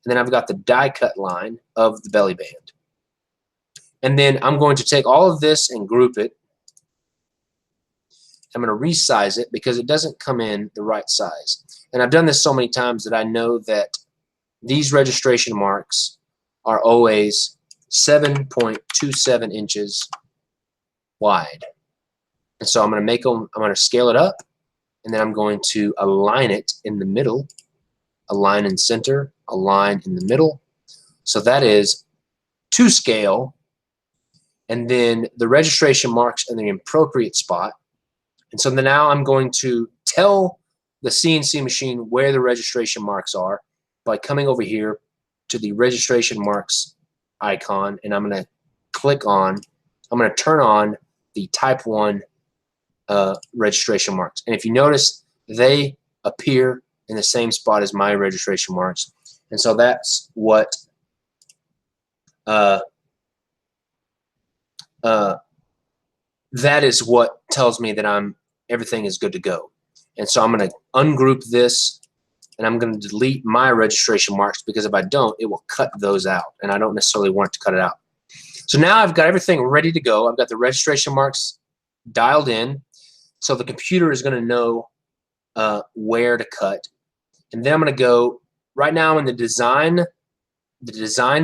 [SPEAKER 1] And then I've got the die cut line of the belly band. And then I'm going to take all of this and group it. I'm going to resize it because it doesn't come in the right size. And I've done this so many times that I know that these registration marks are always 7.27 inches wide. And so I'm going to make them, I'm going to scale it up, and then I'm going to align it in the middle, align in center, align in the middle. So that is to scale, and then the registration marks in the appropriate spot. And so now I'm going to tell the CNC machine where the registration marks are by coming over here to the registration marks icon, and I'm going to click on, I'm going to turn on the type 1 registration marks. And if you notice, they appear in the same spot as my registration marks. And so that's what that is what tells me that everything is good to go. And so I'm going to ungroup this, and I'm going to delete my registration marks, because if I don't, it will cut those out, and I don't necessarily want it to cut it out. So now I've got everything ready to go. I've got the registration marks dialed in, so the computer is going to know where to cut. And then I'm going to go, right now I'm in the design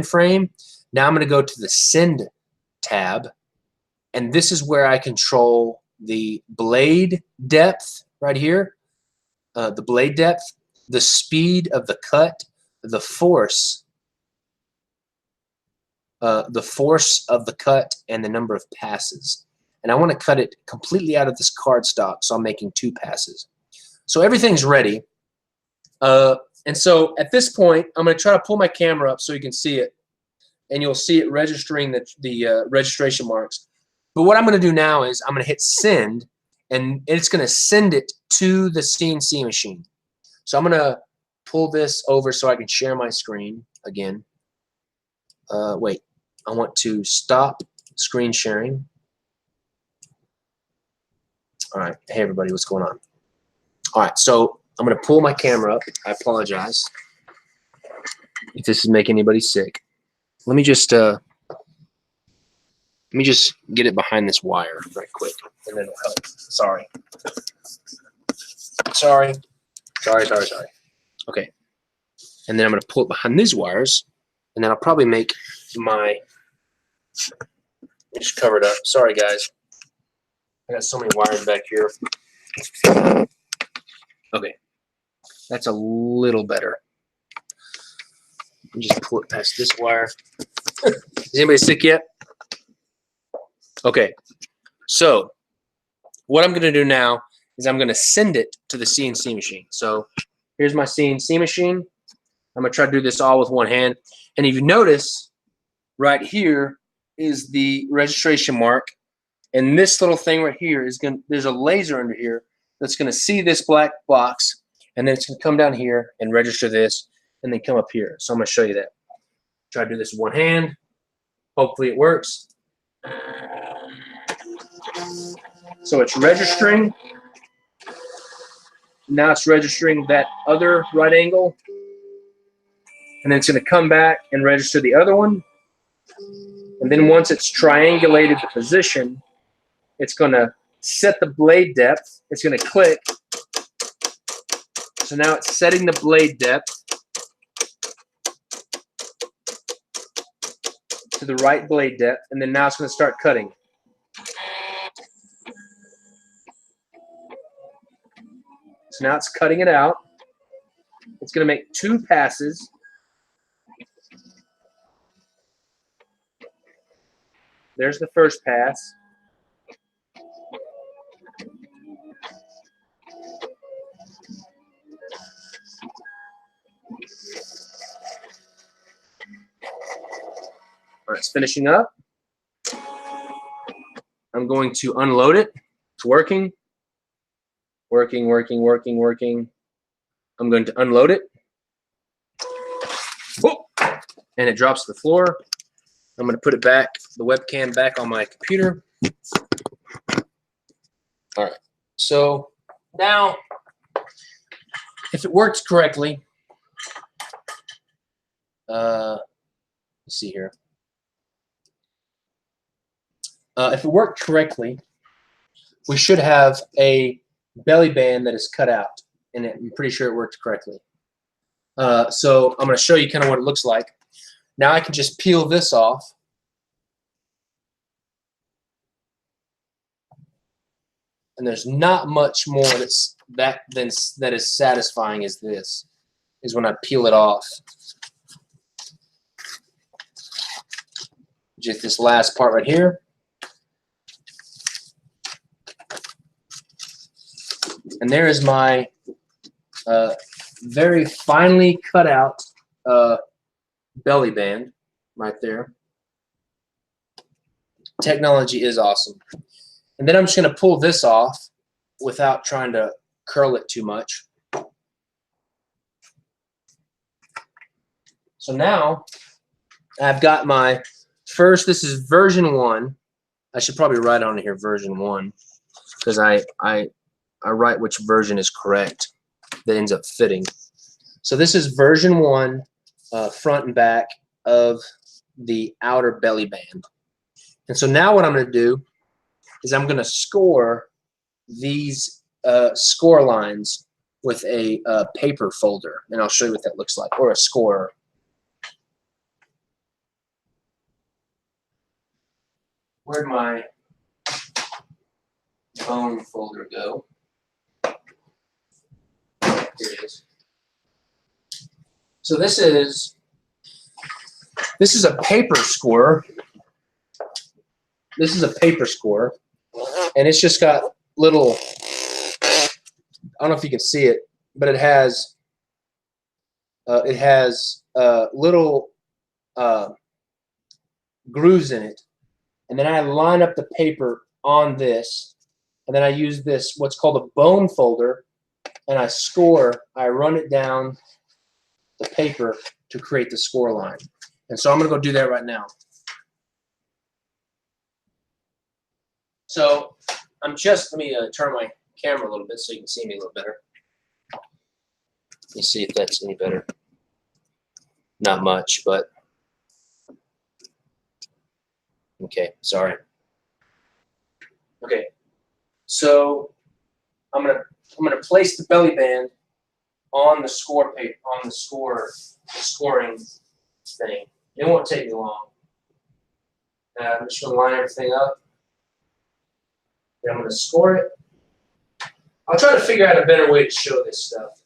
[SPEAKER 1] frame. Now I'm going to go to the send tab, and this is where I control the blade depth right here, the blade depth, the speed of the cut, the force of the cut, and the number of passes. And I want to cut it completely out of this cardstock, so I'm making 2 passes. So everything's ready. And so at this point, I'm going to try to pull my camera up so you can see it, and you'll see it registering the registration marks. But what I'm going to do now is I'm going to hit send, and it's going to send it to the CNC machine. So I'm going to pull this over so I can share my screen again. Wait, I want to stop screen sharing. All right, hey everybody, what's going on? All right, so I'm going to pull my camera up. I apologize if this is making anybody sick. Let me just get it behind this wire right quick, and then it'll help. Sorry. Okay. And then I'm going to pull it behind these wires, and then I'll probably make my, just cover it up. Sorry, guys. I got so many wires back here. Okay. That's a little better. Just pull it past this wire. Is anybody sick yet? Okay. So what I'm going to do now is I'm going to send it to the CNC machine. So here's my CNC machine. I'm going to try to do this all with one hand. And if you notice, right here is the registration mark. And this little thing right here is going to, there's a laser under here that's going to see this black box, and then it's going to come down here and register this, and then come up here. So I'm going to show you that. Try to do this with one hand. Hopefully it works. So it's registering. Now it's registering that other right angle. And then it's going to come back and register the other one. And then once it's triangulated the position, it's going to set the blade depth. It's going to click. So now it's setting the blade depth to the right blade depth. And then now it's going to start cutting. So now it's cutting it out. It's going to make 2 passes. There's the first pass. All right, it's finishing up. I'm going to unload it. It's working. Working. I'm going to unload it. Whoa! And it drops to the floor. I'm going to put it back, the webcam back on my computer. All right. So now, if it works correctly, let's see here. If it worked correctly, we should have a belly band that is cut out, and I'm pretty sure it worked correctly. So I'm going to show you kind of what it looks like. Now I can just peel this off. And there's not much more that is satisfying as this, is when I peel it off. Just this last part right here. And there is my very finely cut out belly band right there. Technology is awesome. And then I'm just going to pull this off without trying to curl it too much. So now I've got my first, this is version 1. I should probably write on here version 1, because I write which version is correct that ends up fitting. So this is version 1, front and back of the outer belly band. And so now what I'm going to do is I'm going to score these score lines with a paper folder, and I'll show you what that looks like, or a scorer. Where'd my bone folder go? Here it is. So this is a paper scorer. This is a paper scorer, and it's just got little, I don't know if you can see it, but it has little grooves in it, and then I line up the paper on this, and then I use this, what's called a bone folder, and I run it down the paper to create the score line. And so I'm going to go do that right now. So let me turn my camera a little bit so you can see me a little better. Let me see if that's any better. Not much, but okay, sorry. Okay, so I'm gonna place the belly band on the score paper, on the scoring thing. It won't take me long. I'm just gonna line everything up. Then I'm gonna score it. I'll try to figure out a better way to show this stuff.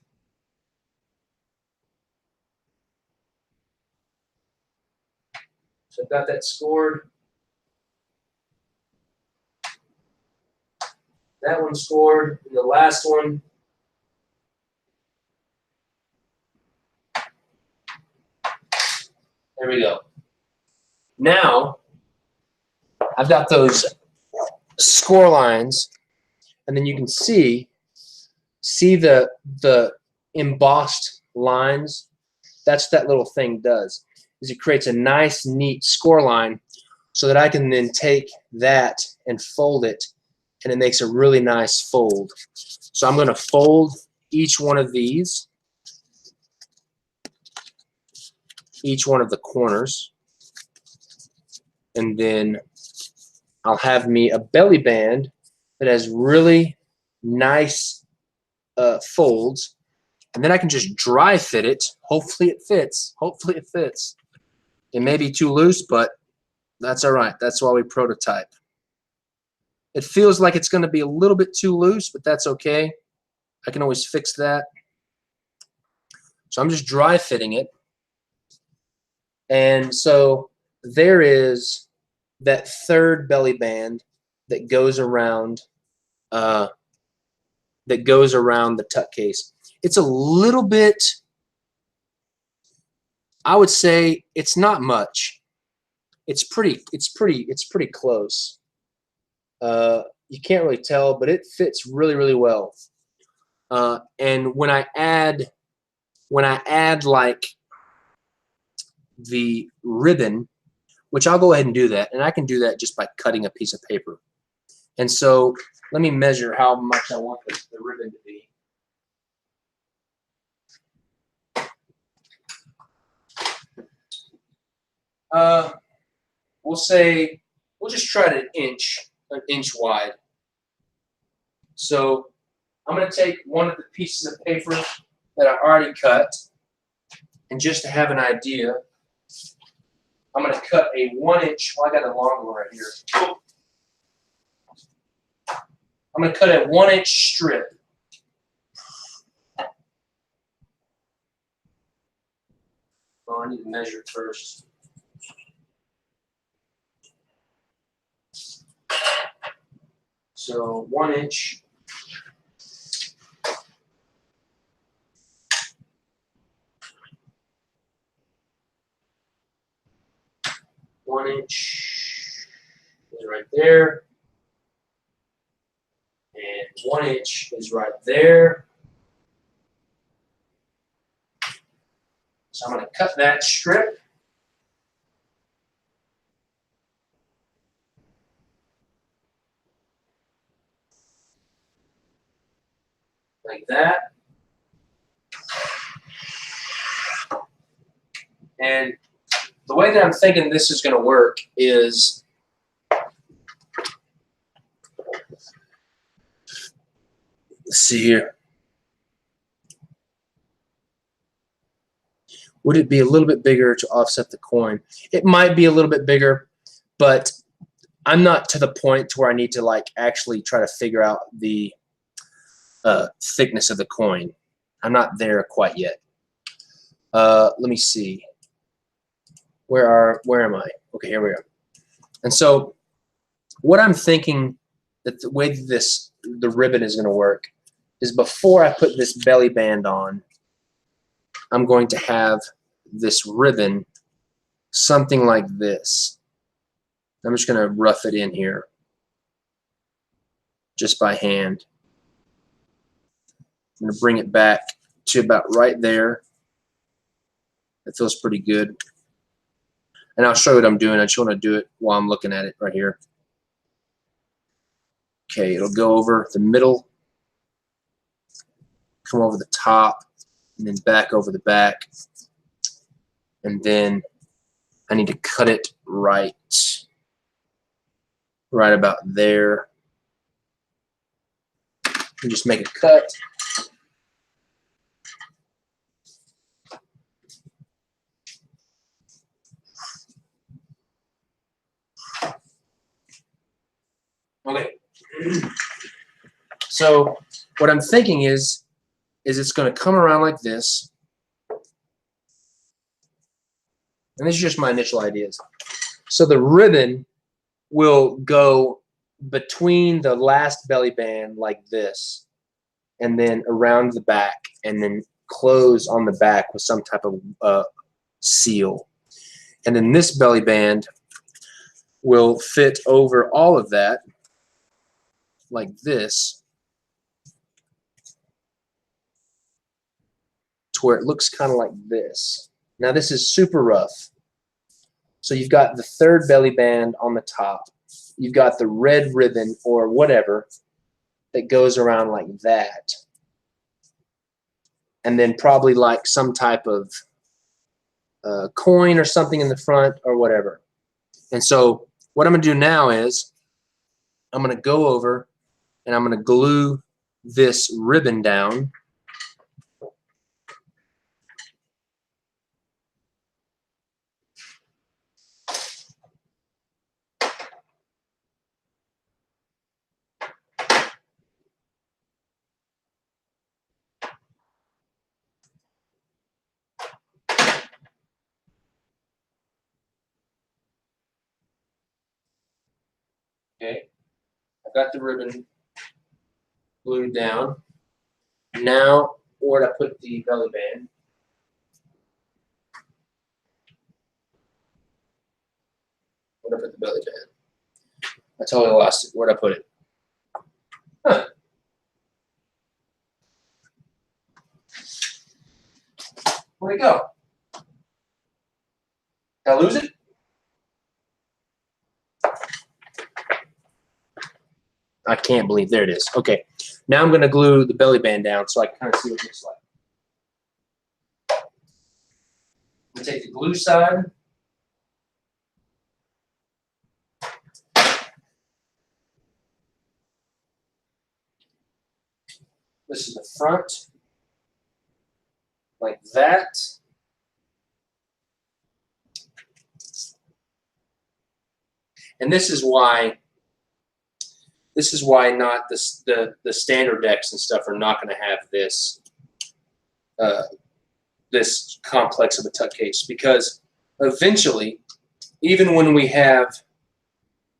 [SPEAKER 1] So I've got that scored. That one scored, and the last one. There we go. Now, I've got those score lines, and then you can see the embossed lines. That's what that little thing does, is it creates a nice, neat score line so that I can then take that and fold it, and it makes a really nice fold. So I'm going to fold each one of these, each one of the corners, and then I'll have me a belly band that has really nice folds, and then I can just dry fit it. Hopefully it fits. Hopefully it fits. It may be too loose, but that's all right. That's why we prototype. It feels like it's going to be a little bit too loose, but that's okay. I can always fix that. So I'm just dry fitting it. And so there is that third belly band that goes around the tuck case. It's a little bit, I would say it's not much. It's pretty close. You can't really tell, but it fits really, really well. And when I add like the ribbon, which I'll go ahead and do that, and I can do that just by cutting a piece of paper. And so let me measure how much I want the ribbon to be. We'll just try it an inch wide. So I'm going to take one of the pieces of paper that I already cut, and just to have an idea, I'm going to cut a 1-inch. Well, I got a long one right here. I'm going to cut a 1-inch strip. Oh, I need to measure it first. So 1 inch. One inch is right there. And 1 inch is right there. So I'm going to cut that strip. Like that. And the way that I'm thinking this is going to work is let's see here. Would it be a little bit bigger to offset the coin? It might be a little bit bigger, but I'm not to the point to where I need to like actually try to figure out the thickness of the coin. I'm not there quite yet. Let me see. Where am I? Okay, here we are. And so what I'm thinking that the way the ribbon is going to work is before I put this belly band on, I'm going to have this ribbon something like this. I'm just going to rough it in here just by hand. I'm going to bring it back to about right there. It feels pretty good. And I'll show you what I'm doing. I just want to do it while I'm looking at it right here. Okay, it'll go over the middle, come over the top, and then back over the back. And then I need to cut it right about there. And just make a cut. Okay. So what I'm thinking is it's going to come around like this. And this is just my initial ideas. So the ribbon will go between the last belly band like this, and then around the back, and then close on the back with some type of seal. And then this belly band will fit over all of that like this, to where it looks kind of like this. Now this is super rough. So you've got the third belly band on the top. You've got the red ribbon or whatever that goes around like that. And then probably like some type of coin or something in the front or whatever. And so what I'm going to do now is I'm going to go over and I'm going to glue this ribbon down. Okay, I've got the ribbon glued down. Now, where did I put the belly band? Where did I put the belly band? I totally lost it. Where did I put it? Huh. Where'd it go? Did I lose it? I can't believe. There it is. Okay. Now I'm going to glue the belly band down so I can kind of see what it looks like. I'm going to take the glue side. This is the front. Like that. And this is why not the standard decks and stuff are not going to have this this complex of a tuck case, because eventually, even when we have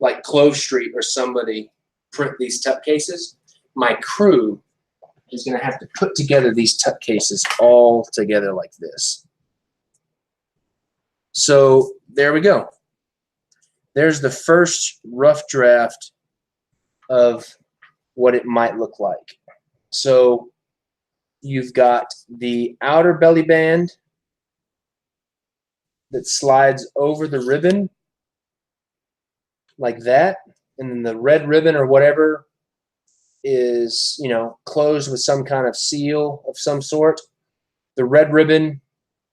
[SPEAKER 1] like Clove Street or somebody print these tuck cases, my crew is going to have to put together these tuck cases all together like this. So there we go. There's the first rough draft of what it might look like. So you've got the outer belly band that slides over the ribbon like that, and then the red ribbon or whatever is, you know, closed with some kind of seal of some sort. The red ribbon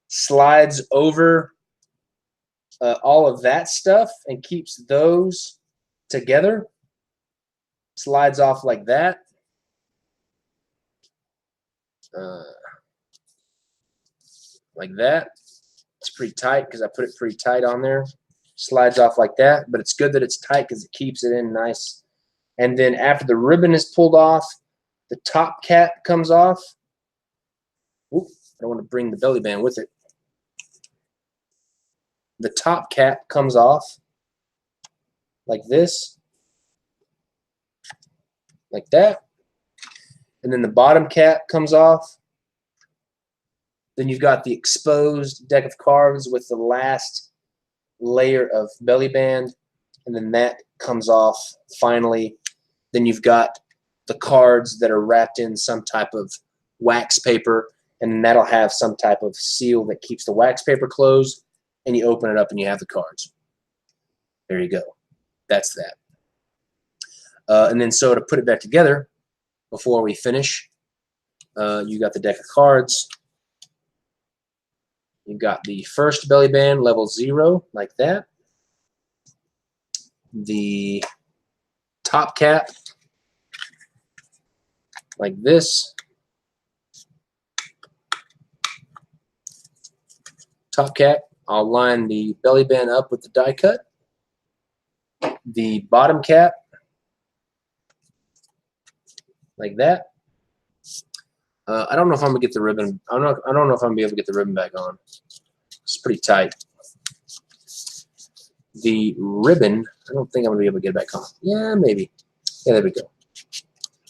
[SPEAKER 1] slides over all of that stuff and keeps those together. Slides off like that. Like that. It's pretty tight because I put it pretty tight on there. Slides off like that, but it's good that it's tight because it keeps it in nice. And then after the ribbon is pulled off, the top cap comes off. Oop, I don't want to bring the belly band with it. The top cap comes off like this, like that. And then the bottom cap comes off. Then you've got the exposed deck of cards with the last layer of belly band, and then that comes off finally. Then you've got the cards that are wrapped in some type of wax paper, and that'll have some type of seal that keeps the wax paper closed, and you open it up and you have the cards. There you go. That's that. And then so to put it back together before we finish, you got the deck of cards. You've got the first belly band, level 0, like that. The top cap, like this. Top cap, I'll line the belly band up with the die cut. The bottom cap, like that. I don't know if I'm gonna get the ribbon. I don't know if I'm gonna be able to get the ribbon back on. It's pretty tight. The ribbon, I don't think I'm gonna be able to get it back on. Yeah, maybe. Yeah, there we go.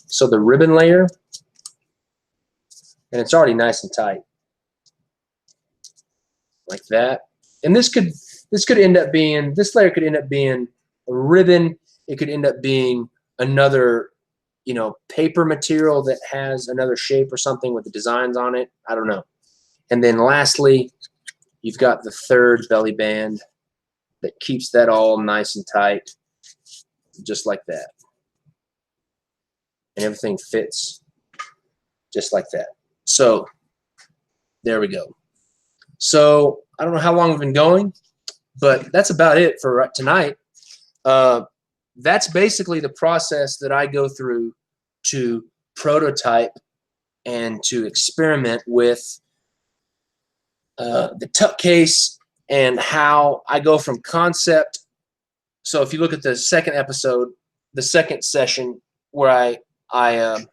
[SPEAKER 1] So the ribbon layer, and it's already nice and tight, like that. And this could end up being, this layer could end up being a ribbon. It could end up being another, you know, paper material that has another shape or something with the designs on it. I don't know. And then lastly, you've got the third belly band that keeps that all nice and tight, just like that. And everything fits just like that. So there we go. So I don't know how long we've been going, but that's about it for tonight. That's basically the process that I go through to prototype and to experiment with the tuck case, and how I go from concept. So if you look at the second episode, the second session where I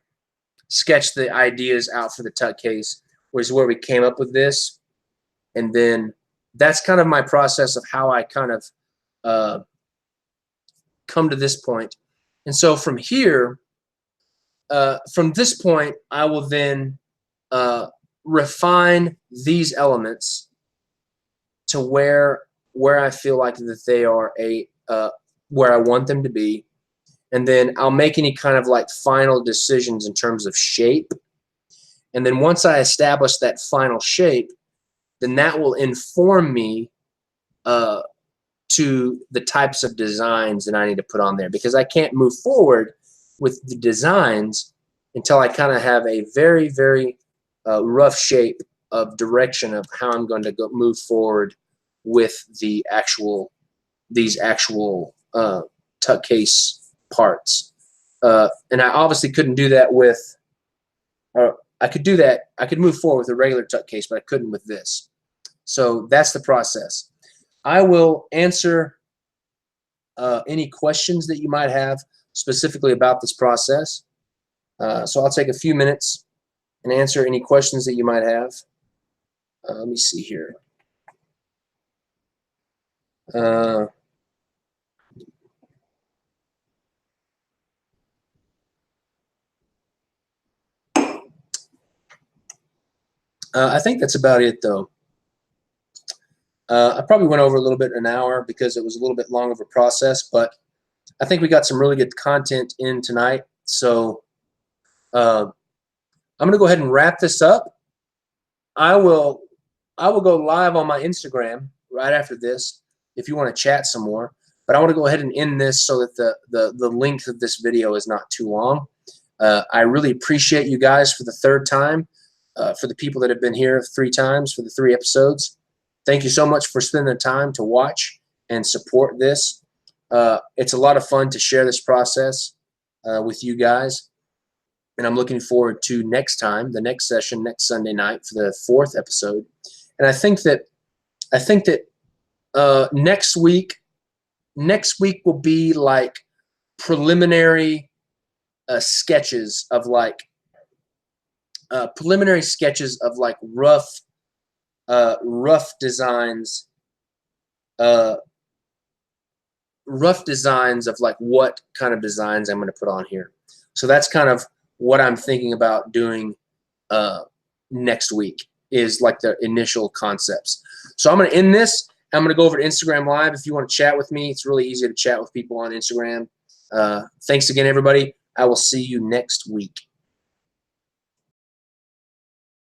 [SPEAKER 1] sketched the ideas out for the tuck case, was where we came up with this. And then that's kind of my process of how I kind of come to this point. And so from here, from this point, I will then refine these elements to where I feel like that they are where I want them to be. And then I'll make any kind of like final decisions in terms of shape. And then once I establish that final shape, then that will inform me to the types of designs that I need to put on there, because I can't move forward with the designs until I kind of have a very, very rough shape of direction of how I'm going to move forward with these actual tuck case parts. And I obviously couldn't do that with, I could do that. I could move forward with a regular tuck case, but I couldn't with this. So that's the process. I will answer any questions that you might have specifically about this process. So I'll take a few minutes and answer any questions that you might have. Let me see here. I think that's about it, though. I probably went over a little bit an hour because it was a little bit long of a process, but I think we got some really good content in tonight. So I'm going to go ahead and wrap this up. I will go live on my Instagram right after this if you want to chat some more. But I want to go ahead and end this so that the length of this video is not too long. I really appreciate you guys for the third time, for the people that have been here 3 times for the 3 episodes. thank you so much for spending the time to watch and support this. It's a lot of fun to share this process with you guys. And I'm looking forward to next time, the next session, next Sunday night for the 4th episode. And I think that next week will be like preliminary sketches of like rough designs of like what kind of designs I'm going to put on here. So that's kind of what I'm thinking about doing next week, is like the initial concepts. So I'm going to end this. I'm going to go over to Instagram Live if you want to chat with me. It's really easy to chat with people on Instagram. Thanks again, everybody. I will see you next week.